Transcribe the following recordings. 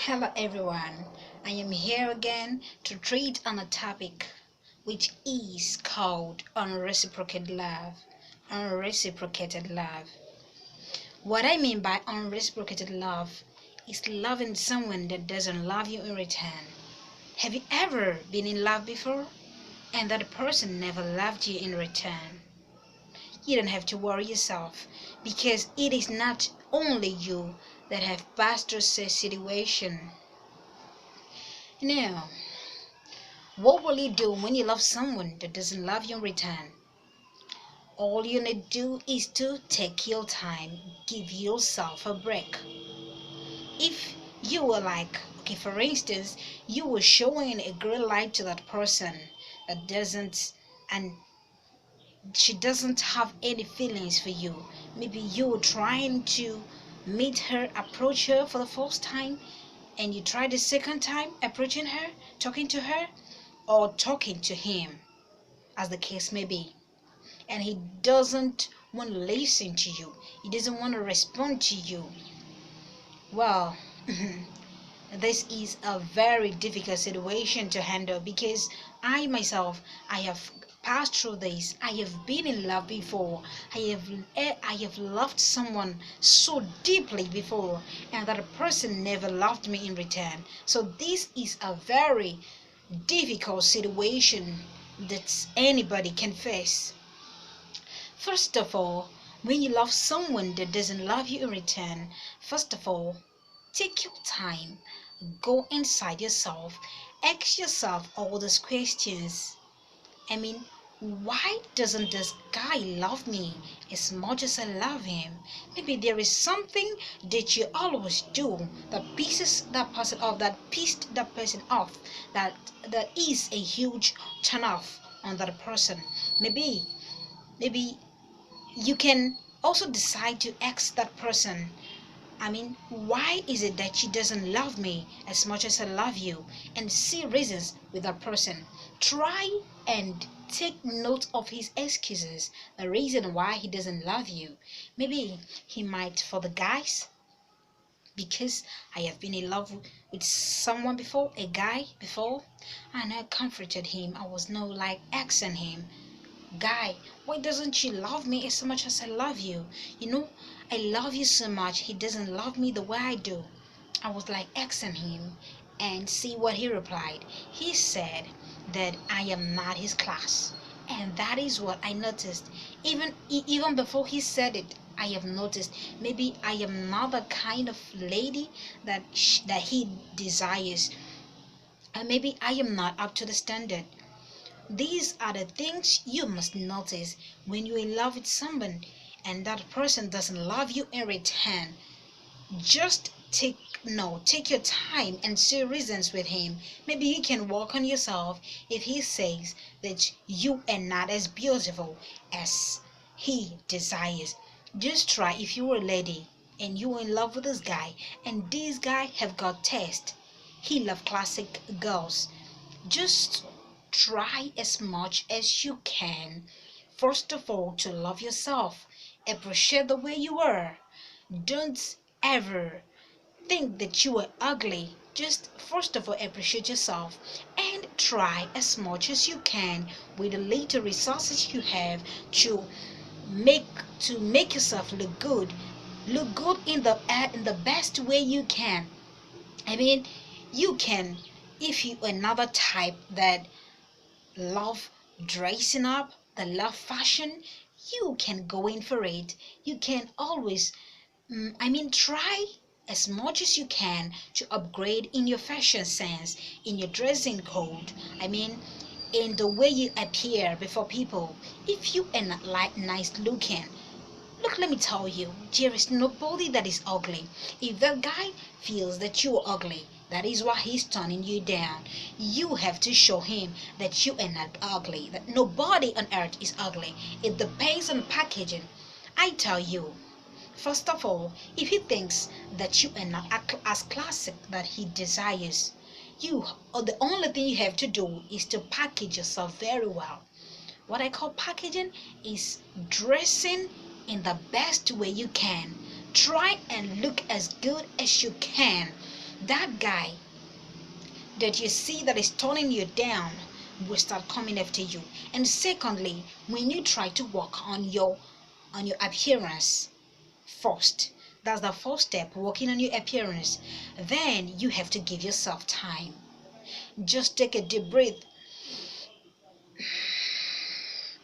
Hello everyone, I am here again to treat on a topic which is called unreciprocated love. Unreciprocated love. What I mean by unreciprocated love is loving someone that doesn't love you in return. Have you ever been in love before and that person never loved you in return? You don't have to worry yourself because it is not only you that have passed through such situation. Now, what will you do when you love someone that doesn't love you in return? All you need to do is to take your time, give yourself a break. If you were like, okay, for instance, you were showing a green light to that person that doesn't, and she doesn't have any feelings for you. Maybe you were trying to meet her, approach her for the first time, and you tried the second time approaching her, talking to her, or talking to him, as the case may be, and he doesn't want to listen to you, he doesn't want to respond to you. Well, this is a very difficult situation to handle because I myself, I have passed through this. I have been in love before. I have loved someone so deeply before, and that person never loved me in return. So this is a very difficult situation that anybody can face. First of all, when you love someone that doesn't love you in return, first of all, take your time, go inside yourself, ask yourself all those questions. I mean, why doesn't this guy love me as much as I love him? Maybe there is something that you always do that pisses that person off, that pissed that person off, that is a huge turn off on that person. Maybe you can also decide to ask that person, I mean, why is it that she doesn't love me as much as I love you? And see reasons with that person. Try and take note of his excuses, the reason why he doesn't love you. Maybe he might, for the guys, because I have been in love with someone before, a guy before, and I comforted him. I was no like asking him, guy, why doesn't you love me as much as I love you? I love you so much. He doesn't love me the way I do. I was like asking him, and see what he replied. He said that I am not his class, and that is what I noticed. Even before he said it, I have noticed maybe I am not the kind of lady that he desires, and maybe I am not up to the standard. These are the things you must notice when you're in love with someone and that person doesn't love you in return. Just take your time and see reasons with him. Maybe you can work on yourself if he says that you are not as beautiful as he desires. Just try, if you were a lady and you were in love with this guy and this guy have got taste. He love classic girls. Just try as much as you can, first of all, to love yourself, appreciate the way you are. Don't ever think that you are ugly. Just first of all appreciate yourself and try as much as you can with the little resources you have to make make yourself look good. Look good in the best way you can. I mean, you can, if you another type that love dressing up, the love fashion, you can go in for it. You can always, try as much as you can to upgrade in your fashion sense, in your dressing code. I mean, in the way you appear before people. If you are not like nice looking, look, let me tell you, there is nobody that is ugly. If that guy feels that you are ugly, that is why he's turning you down. You have to show him that you are not ugly, that nobody on earth is ugly. It depends on packaging. I tell you, first of all, if he thinks that you are not as classic that he desires, the only thing you have to do is to package yourself very well. What I call packaging is dressing in the best way you can. Try and look as good as you can. that guy that you see that is turning you down will start coming after you. And secondly, when you try to work on your appearance first, that's the first step, working on your appearance, then you have to give yourself time. Just take a deep breath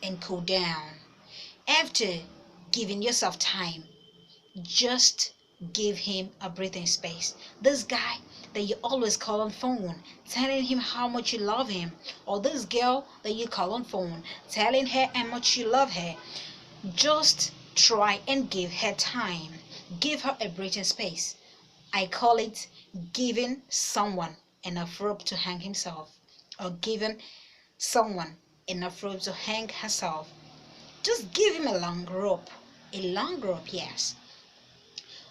and cool down. After giving yourself time, just give him a breathing space. This guy that you always call on phone, telling him how much you love him, or this girl that you call on phone, telling her how much you love her, just try and give her time. Give her a breathing space. I call it giving someone enough rope to hang himself, or giving someone enough rope to hang herself. Just give him a long rope. A long rope, yes.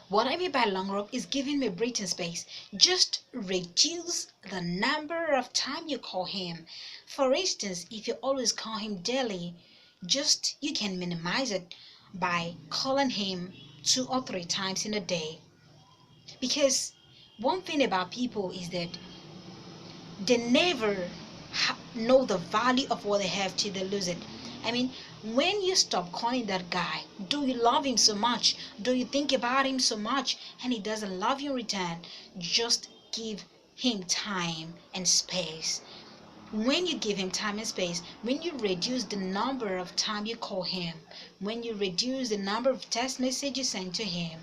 What I mean by long rope is giving me breathing space. Just reduce the number of time you call him. For instance, if you always call him daily, just you can minimize it by calling him 2 or 3 times in a day. Because one thing about people is that they never know the value of what they have till they lose it. I mean, when you stop calling that guy, do you love him so much? Do you think about him so much and he doesn't love you in return? Just give him time and space. When you give him time and space, when you reduce the number of time you call him, when you reduce the number of text messages you send to him,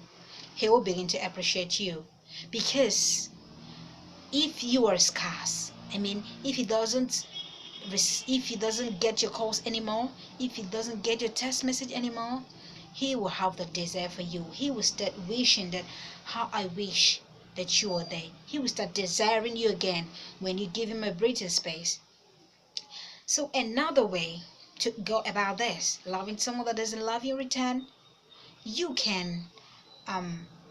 he will begin to appreciate you. Because if you are scarce, I mean, if he doesn't get your calls anymore, if he doesn't get your text message anymore, he will have the desire for you. He will start wishing that how I wish that you were there. He will start desiring you again when you give him a breathing space. So another way to go about this, loving someone that doesn't love you in return, you can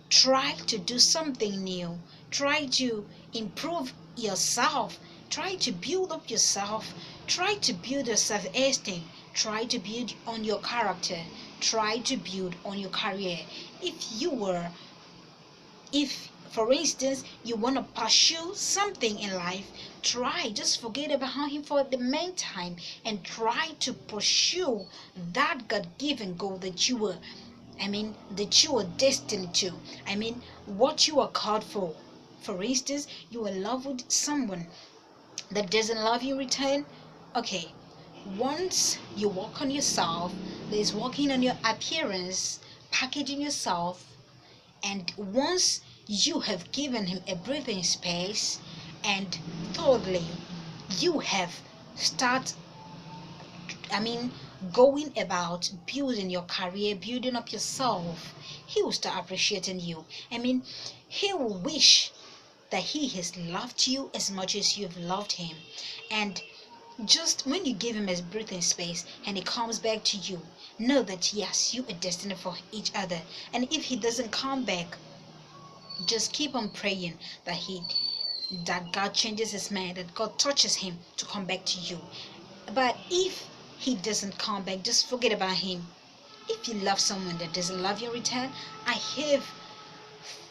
try to do something new. Try to improve yourself. Try to build up yourself. Try to build your self-esteem. Try to build on your character. Try to build on your career. If for instance you want to pursue something in life, just forget about him for the meantime and try to pursue that God-given goal that that you are destined to. What you are called for. For instance, you are in love with someone that doesn't love you in return. Okay, once you work on yourself, there's working on your appearance, packaging yourself, and once you have given him a breathing space, and thirdly, you have start going about building your career, building up yourself, he will start appreciating you. He will wish that he has loved you as much as you've loved him. And just when you give him his breathing space and he comes back to you, know that yes, you are destined for each other. And if he doesn't come back, just keep on praying that God changes his mind, that God touches him to come back to you. But if he doesn't come back, just forget about him. If you love someone that doesn't love you in return, I have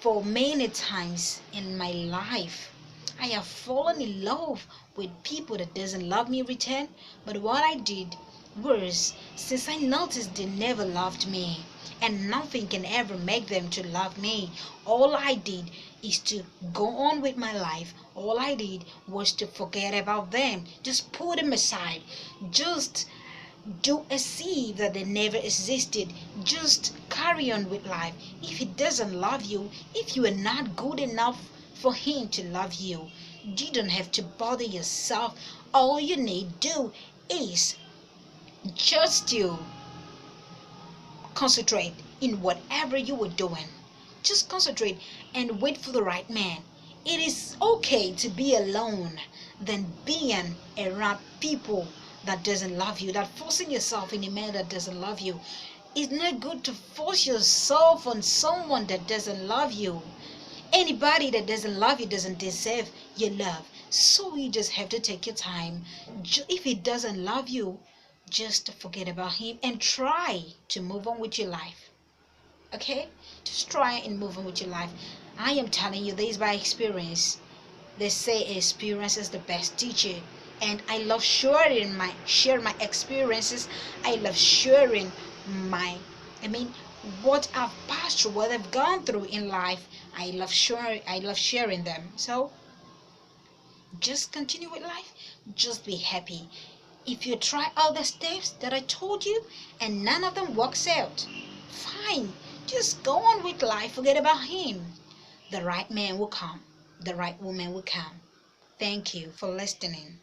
for many times in my life, I have fallen in love with people that doesn't love me in return. But what I did was, since I noticed they never loved me and nothing can ever make them to love me, all I did is to go on with my life. All I did was to forget about them, just put them aside, just do as if that they never existed. Just carry on with life. If he doesn't love you, if you are not good enough for him to love you, you don't have to bother yourself. All you need to do is just to concentrate in whatever you were doing. Just concentrate and wait for the right man. It is okay to be alone than being around people that doesn't love you, that forcing yourself in a man that doesn't love you. It's not good to force yourself on someone that doesn't love you. Anybody that doesn't love you doesn't deserve your love. So you just have to take your time. If he doesn't love you, just forget about him and try to move on with your life. Okay, just try and move on with your life. I am telling you this by experience. They say experience is the best teacher, and I love share my experiences. I love sharing my I mean what I've passed through, what I've gone through in life. I love sharing them. So just continue with life. Just be happy. If you try all the steps that I told you and none of them works out, fine. Just go on with life. Forget about him. The right man will come. The right woman will come. Thank you for listening.